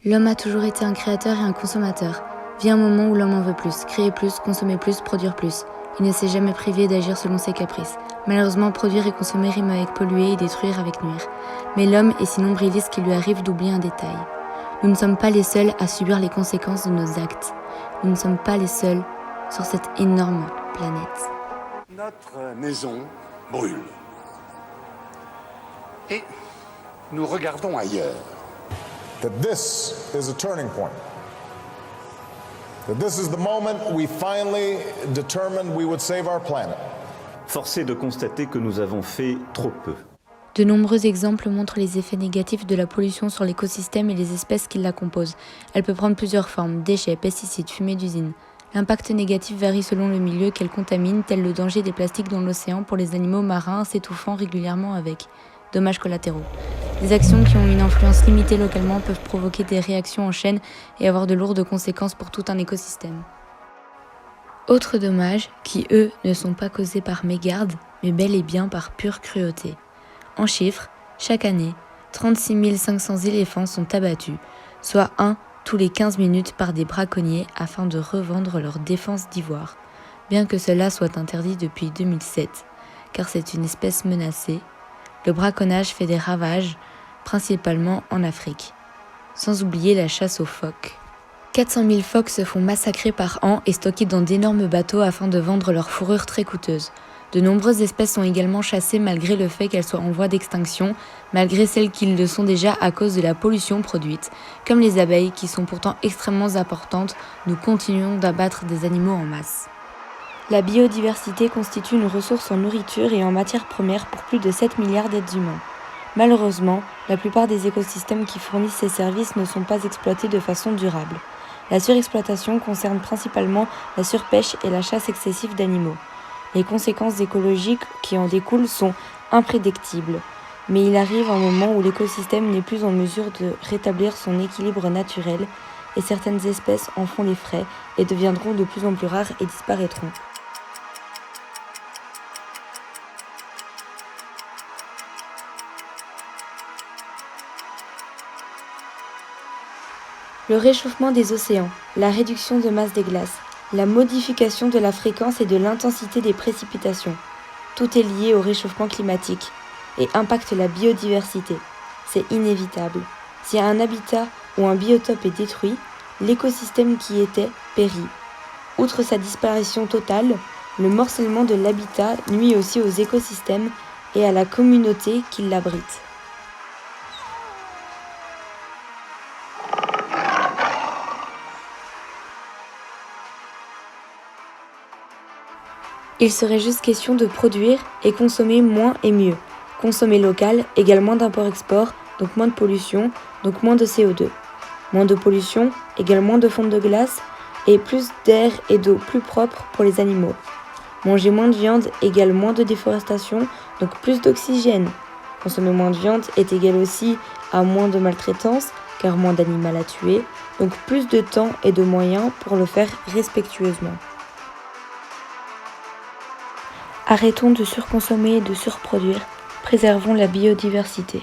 L'homme a toujours été un créateur et un consommateur. Vient un moment où l'homme en veut plus, créer plus, consommer plus, produire plus. Il ne s'est jamais privé d'agir selon ses caprices. Malheureusement, produire et consommer rime avec polluer et détruire avec nuire. Mais l'homme est si nombriliste qu'il lui arrive d'oublier un détail. Nous ne sommes pas les seuls à subir les conséquences de nos actes. Nous ne sommes pas les seuls sur cette énorme planète. Notre maison brûle. Et nous regardons ailleurs. That this is a turning point. That this is the moment we finally determined we would save our planet. Force est de constater que nous avons fait trop peu. De nombreux exemples montrent les effets négatifs de la pollution sur l'écosystème et les espèces qui la composent. Elle peut prendre plusieurs formes, déchets, pesticides, fumée d'usine. L'impact négatif varie selon le milieu qu'elle contamine, tel le danger des plastiques dans l'océan pour les animaux marins s'étouffant régulièrement avec. Dommages collatéraux. Des actions qui ont une influence limitée localement peuvent provoquer des réactions en chaîne et avoir de lourdes conséquences pour tout un écosystème. Autres dommages, qui eux ne sont pas causés par mégarde, mais bel et bien par pure cruauté. En chiffres, chaque année, 36 500 éléphants sont abattus, soit un tous les 15 minutes par des braconniers afin de revendre leur défense d'ivoire, bien que cela soit interdit depuis 2007, car c'est une espèce menacée. Le braconnage fait des ravages, principalement en Afrique. Sans oublier la chasse aux phoques. 400 000 phoques se font massacrer par an et stockés dans d'énormes bateaux afin de vendre leur fourrure très coûteuse. De nombreuses espèces sont également chassées malgré le fait qu'elles soient en voie d'extinction, malgré celles qui le sont déjà à cause de la pollution produite. Comme les abeilles, qui sont pourtant extrêmement importantes, nous continuons d'abattre des animaux en masse. La biodiversité constitue une ressource en nourriture et en matières premières pour plus de 7 milliards d'êtres humains. Malheureusement, la plupart des écosystèmes qui fournissent ces services ne sont pas exploités de façon durable. La surexploitation concerne principalement la surpêche et la chasse excessive d'animaux. Les conséquences écologiques qui en découlent sont imprédictibles, mais il arrive un moment où l'écosystème n'est plus en mesure de rétablir son équilibre naturel et certaines espèces en font les frais et deviendront de plus en plus rares et disparaîtront. Le réchauffement des océans, la réduction de masse des glaces, la modification de la fréquence et de l'intensité des précipitations. Tout est lié au réchauffement climatique et impacte la biodiversité. C'est inévitable. Si un habitat ou un biotope est détruit, l'écosystème qui y était périt. Outre sa disparition totale, le morcellement de l'habitat nuit aussi aux écosystèmes et à la communauté qui l'abrite. Il serait juste question de produire et consommer moins et mieux. Consommer local égale moins d'import-export, donc moins de pollution, donc moins de CO2. Moins de pollution égale moins de fonte de glace et plus d'air et d'eau plus propres pour les animaux. Manger moins de viande égale moins de déforestation, donc plus d'oxygène. Consommer moins de viande est égal aussi à moins de maltraitance, car moins d'animal à tuer, donc plus de temps et de moyens pour le faire respectueusement. Arrêtons de surconsommer et de surproduire, préservons la biodiversité.